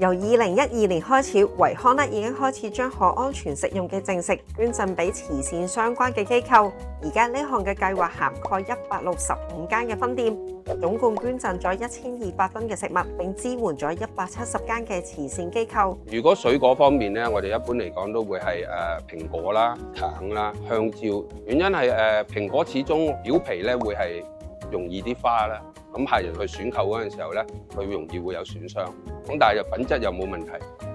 由2012年開始，維康咧已經開始將可安全食用嘅剩食捐贈俾慈善相關嘅機構。而家呢項嘅計劃涵蓋165間嘅分店，總共捐贈咗1200噸嘅食物，並支援咗170間嘅慈善機構。如果水果方面咧，我哋一般嚟講都會係蘋果啦、橙啦、香蕉。原因係蘋果始終表皮咧會係容易啲花啦。咁客人去選購嗰陣時候咧，佢容易會有損傷。咁但係就品質又冇問題，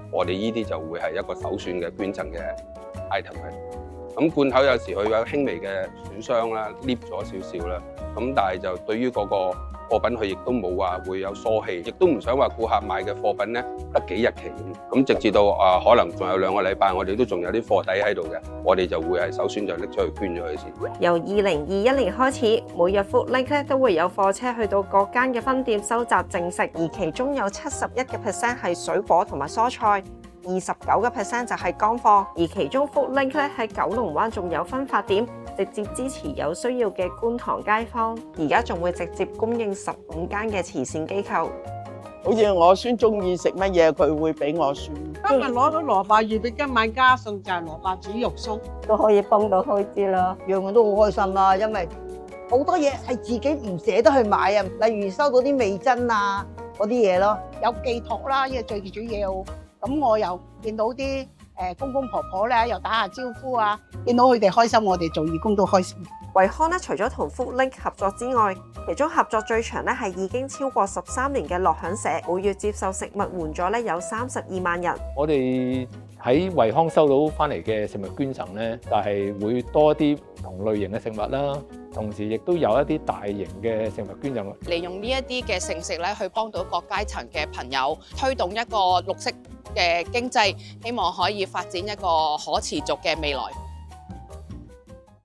我哋呢啲就會係一個首選嘅捐贈嘅 item 嘅。咁罐頭有時佢有輕微嘅損傷啦，裂咗少少啦。咁但係就對於嗰個貨品佢亦都冇話會有疏氣，亦都唔想話顧客買嘅貨品咧得幾日期咁。直至到可能仲有2個禮拜，我哋都仲有啲貨底喺度嘅，我哋就會係首選就拎出去捐咗佢先。由2021年開始，每日 Foodlink 咧都會有貨車去到各間嘅分店收集剩食，而其中有71% 係水果同埋蔬菜。29% 就係乾貨，而其中 Foodlink 咧喺九龍灣仲有分發點，直接支持有需要嘅觀塘街坊。而家仲會直接供應15間嘅慈善機構。好似我孫中意食乜嘢，佢會俾我孫。今日攞到蘿蔔月餅，今晚加餸就係蘿蔔煮肉鬆，都可以幫到開支啦，樣樣都好開心啦，因為好多嘢係自己唔捨得去買啊，例如收到啲味噌啊嗰啲嘢咯，有寄託啦，因為最主要。咁我又見到啲公公婆婆咧，又打下招呼啊，見到佢哋開心，我哋做義工都開心。維康咧除咗同 Foodlink 合作之外，其中合作最長咧係已經超過13年嘅樂享社，每月接受食物援助咧有32萬人。我哋喺維康收到翻嚟嘅食物捐贈咧，就係會多啲唔同類型嘅食物啦，同時亦都有一啲大型嘅食物捐贈。利用呢一啲嘅剩食咧，去幫到各階層嘅朋友，推動一個綠色嘅經濟，希望可以發展一個可持續嘅未來。